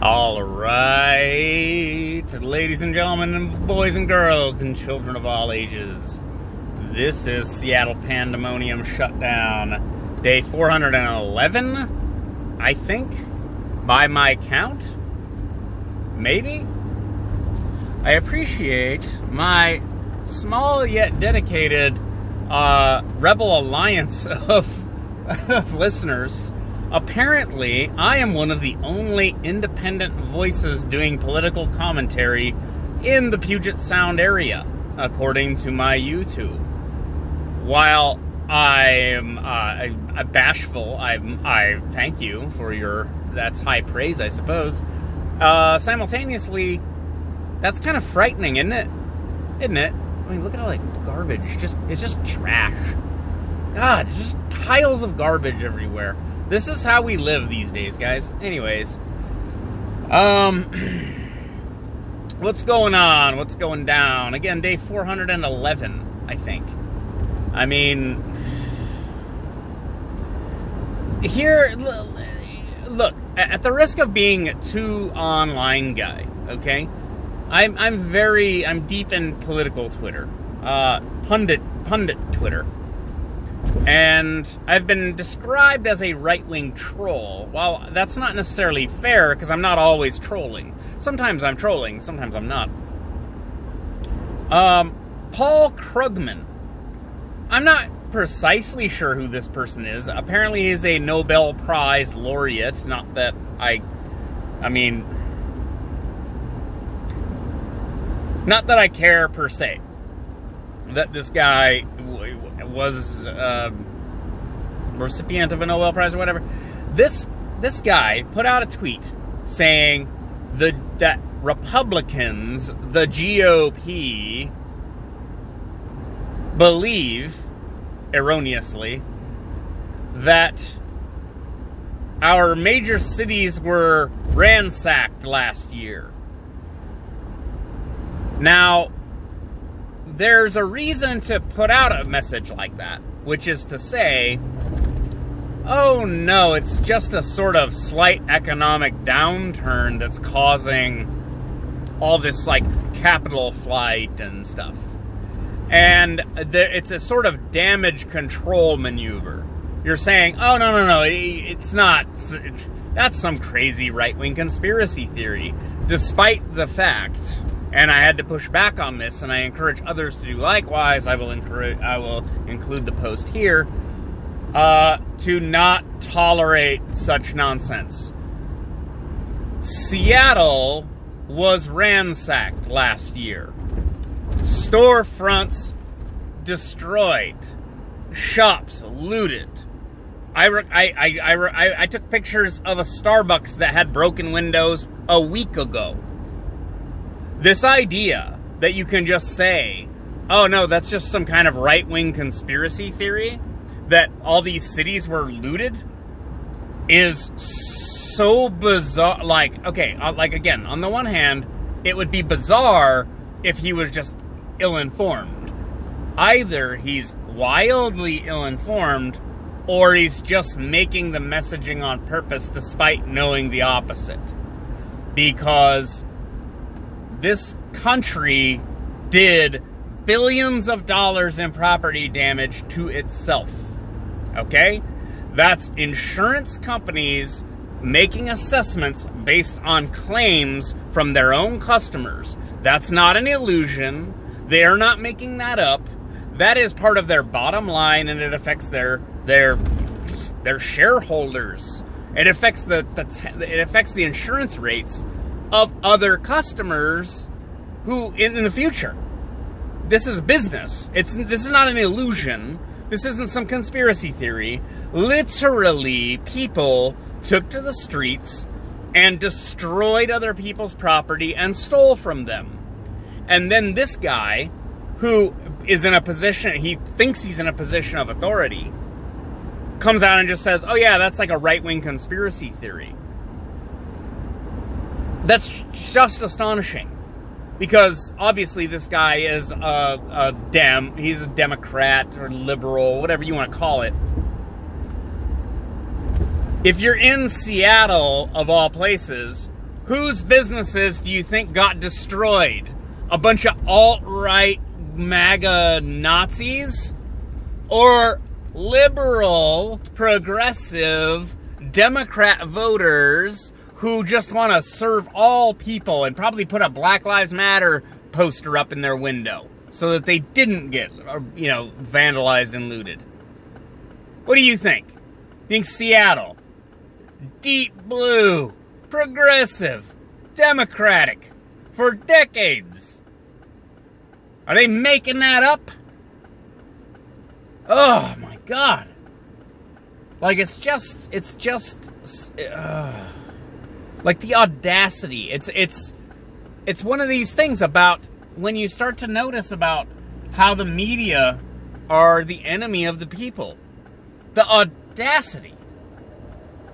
All right, ladies and gentlemen, and boys and girls, and children of all ages, this is Seattle Pandemonium Shutdown, day 411, I think, by my count, maybe? I appreciate my small yet dedicated rebel alliance of listeners. Apparently, I am one of the only independent voices doing political commentary in the Puget Sound area, according to my YouTube. While I'm bashful, I thank you for your, that's high praise, I suppose. Simultaneously, that's kind of frightening, isn't it? Isn't it? I mean, look at all that garbage. It's just trash. God, it's just piles of garbage everywhere. This is how we live these days, guys. Anyways, what's going on? What's going down? Again, day 411, I think. I mean, here, look, at the risk of being a too online guy, okay? I'm deep in political Twitter, pundit Twitter. And I've been described as a right-wing troll. Well, that's not necessarily fair, because I'm not always trolling. Sometimes I'm trolling, sometimes I'm not. Paul Krugman. I'm not precisely sure who this person is. Apparently he's a Nobel Prize laureate. Not that not that I care, per se, that this guy was recipient of a Nobel Prize or whatever. This guy put out a tweet saying that Republicans, the GOP, believe, erroneously, that our major cities were ransacked last year. Now, there's a reason to put out a message like that, which is to say, oh no, it's just a sort of slight economic downturn that's causing all this, like, capital flight and stuff. And it's a sort of damage control maneuver. You're saying, oh, no, it's not. That's some crazy right-wing conspiracy theory, despite the fact. And I had to push back on this, and I encourage others to do likewise. I will include the post here, to not tolerate such nonsense. Seattle was ransacked last year. Storefronts destroyed. Shops looted. I took pictures of a Starbucks that had broken windows a week ago. This idea that you can just say, oh no, that's just some kind of right-wing conspiracy theory, that all these cities were looted, is so bizarre. Like, okay, again, on the one hand, it would be bizarre if he was just ill-informed. Either he's wildly ill-informed, or he's just making the messaging on purpose despite knowing the opposite. Because this country did billions of dollars in property damage to itself. Okay? That's insurance companies making assessments based on claims from their own customers. That's not an illusion. They are not making that up. That is part of their bottom line, and it affects their shareholders. It affects it affects the insurance rates of other customers who in the future. This is business. This is not an illusion. This isn't some conspiracy theory. Literally, people took to the streets and destroyed other people's property and stole from them. And then this guy, who is in a position, he thinks he's in a position of authority, comes out and just says, oh yeah, that's like a right-wing conspiracy theory. That's just astonishing. Because obviously this guy is he's a Democrat or liberal, whatever you want to call it. If you're in Seattle, of all places, Whose businesses do you think got destroyed? A bunch of alt-right MAGA Nazis? Or liberal, progressive, Democrat voters who just want to serve all people and probably put a Black Lives Matter poster up in their window so that they didn't get, vandalized and looted? What do you think? Think Seattle, deep blue, progressive, democratic, for decades. Are they making that up? Oh my God. Like, it's just like the audacity. It's one of these things about when you start to notice about how the media are the enemy of the people. The audacity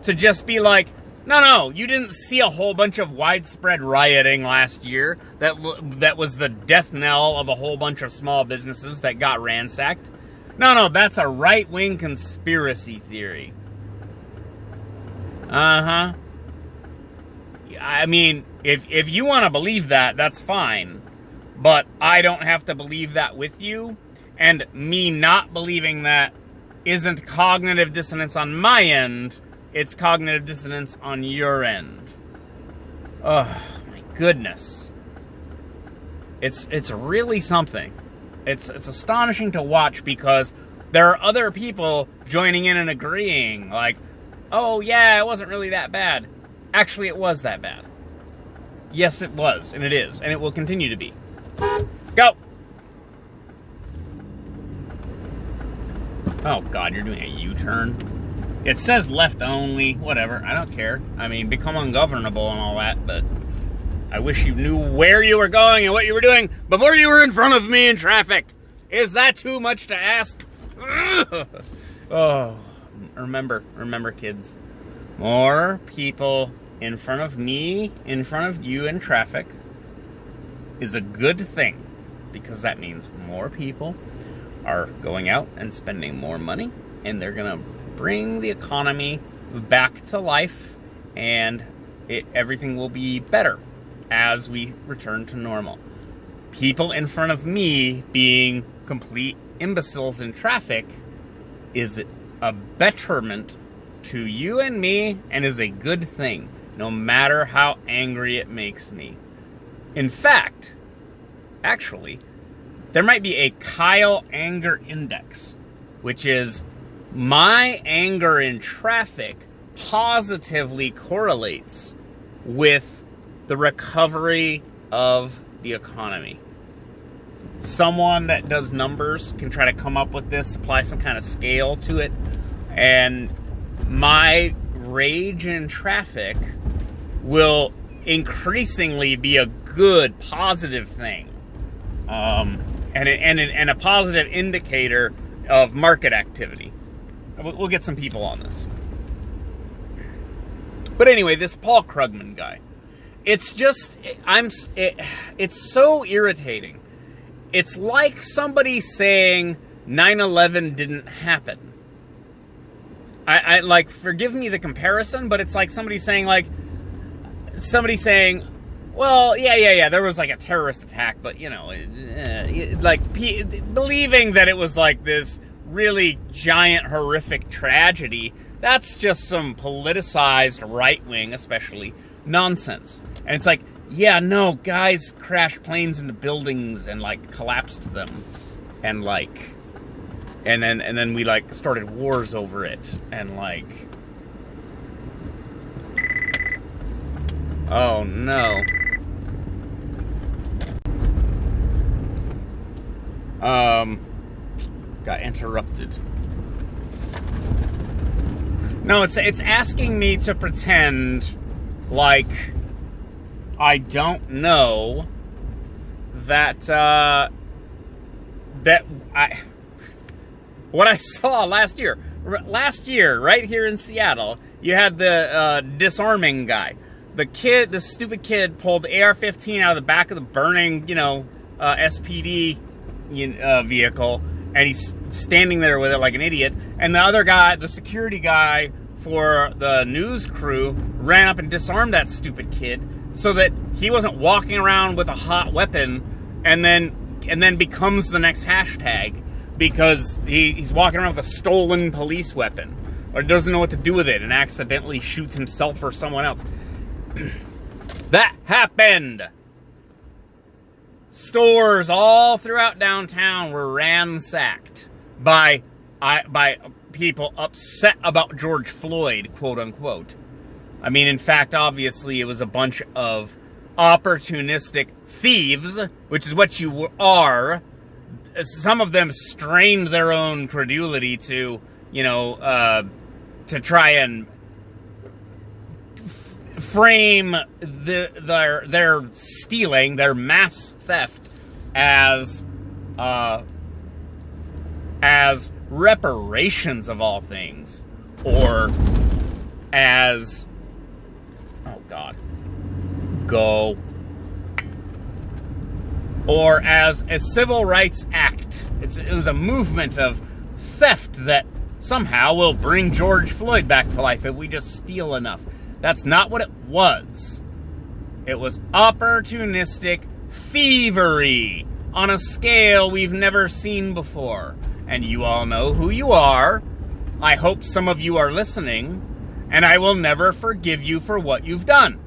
to just be like, no, you didn't see a whole bunch of widespread rioting last year that was the death knell of a whole bunch of small businesses that got ransacked. No, that's a right-wing conspiracy theory. Uh-huh. I mean, if you want to believe that, that's fine. But I don't have to believe that with you. And me not believing that isn't cognitive dissonance on my end. It's cognitive dissonance on your end. Oh, my goodness. It's really something. It's astonishing to watch because there are other people joining in and agreeing. Like, oh, yeah, it wasn't really that bad. Actually, it was that bad. Yes, it was, and it is, and it will continue to be. Go! Oh, God, you're doing a U-turn? It says left only, whatever, I don't care. I mean, become ungovernable and all that, but I wish you knew where you were going and what you were doing before you were in front of me in traffic. Is that too much to ask? Oh, remember, kids. More people in front of me, in front of you in traffic is a good thing, because that means more people are going out and spending more money, and they're going to bring the economy back to life, and everything will be better as we return to normal. People in front of me being complete imbeciles in traffic is a betterment to you and me, and is a good thing, no matter how angry it makes me. In fact, actually, there might be a Kyle anger index, which is my anger in traffic positively correlates with the recovery of the economy. Someone that does numbers can try to come up with this, apply some kind of scale to it, and my rage in traffic will increasingly be a good, positive thing, and a positive indicator of market activity. We'll get some people on this. But anyway, this Paul Krugman guy, it's so irritating. It's like somebody saying 9/11 didn't happen. I like, forgive me the comparison, but it's like somebody saying, well, yeah, there was like a terrorist attack, but believing that it was like this really giant, horrific tragedy, that's just some politicized right-wing, especially, nonsense. And it's like, yeah, no, guys crashed planes into buildings and collapsed them, and then we started wars over it, and oh no. Got interrupted. No, it's asking me to pretend like I don't know what I saw last year. Last year, right here in Seattle, you had the disarming guy. The stupid kid pulled the AR-15 out of the back of the burning, SPD vehicle, and he's standing there with it like an idiot. And the other guy, the security guy for the news crew ran up and disarmed that stupid kid so that he wasn't walking around with a hot weapon and then becomes the next hashtag because he's walking around with a stolen police weapon or doesn't know what to do with it and accidentally shoots himself or someone else. That happened. Stores all throughout downtown were ransacked by people upset about George Floyd, quote unquote. I mean, in fact, obviously, it was a bunch of opportunistic thieves, which is what you are. Some of them strained their own credulity to, to try and frame their stealing, their mass theft, as reparations of all things, or as or as a civil rights act. It was a movement of theft that somehow will bring George Floyd back to life if we just steal enough. That's not what it was. It was opportunistic thievery on a scale we've never seen before. And you all know who you are. I hope some of you are listening. And I will never forgive you for what you've done.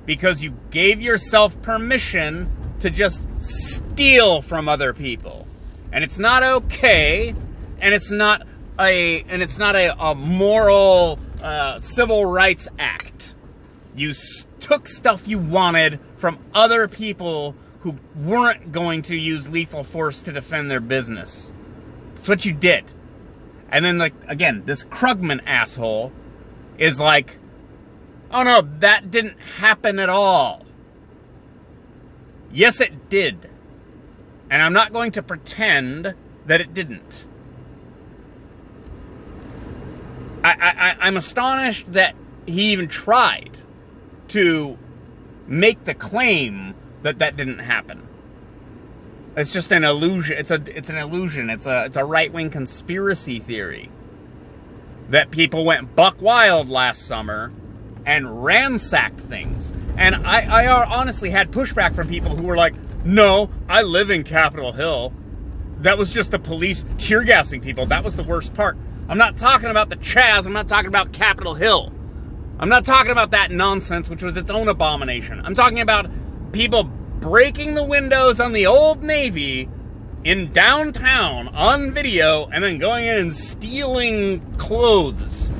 Because you gave yourself permission to just steal from other people. And it's not okay. And it's not a moral civil rights act. You took stuff you wanted from other people who weren't going to use lethal force to defend their business. That's what you did. And then, again, this Krugman asshole is like, oh no, that didn't happen at all. Yes, it did. And I'm not going to pretend that it didn't. I'm astonished that he even tried to make the claim that that didn't happen. It's just an illusion. It's an illusion. It's a right-wing conspiracy theory that people went buck wild last summer and ransacked things. And I honestly had pushback from people who were like, no, I live in Capitol Hill. That was just the police tear gassing people. That was the worst part. I'm not talking about the Chaz. I'm not talking about Capitol Hill. I'm not talking about that nonsense, which was its own abomination. I'm talking about people breaking the windows on the Old Navy in downtown on video and then going in and stealing clothes.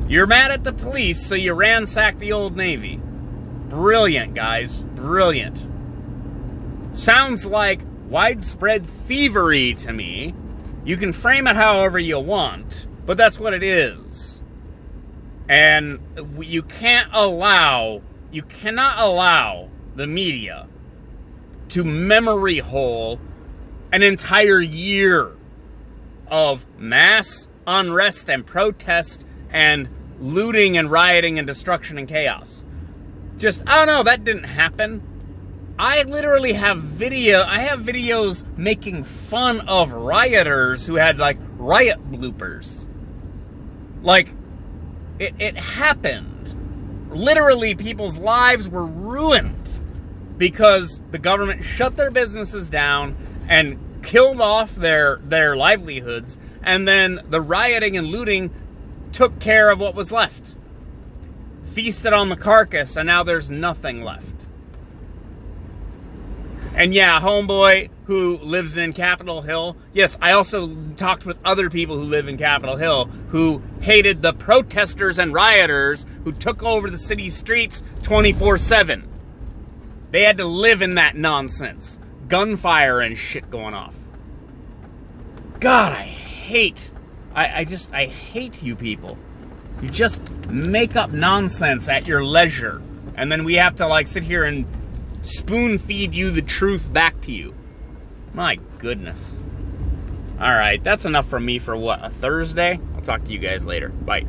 You're mad at the police, so you ransack the Old Navy. Brilliant, guys. Brilliant. Sounds like widespread thievery to me. You can frame it however you want, but that's what it is. And you cannot allow the media to memory hole an entire year of mass unrest and protest and looting and rioting and destruction and chaos. Just, oh no, that didn't happen. I literally have videos making fun of rioters who had riot bloopers. It happened. Literally, people's lives were ruined because the government shut their businesses down and killed off their livelihoods, and then the rioting and looting took care of what was left. Feasted on the carcass, and now there's nothing left. And yeah, homeboy who lives in Capitol Hill. Yes, I also talked with other people who live in Capitol Hill who hated the protesters and rioters who took over the city streets 24/7. They had to live in that nonsense. Gunfire and shit going off. God, I hate you people. You just make up nonsense at your leisure. And then we have to sit here and spoon feed you the truth back to you. My goodness. All right, that's enough from me for a Thursday? I'll talk to you guys later. Bye.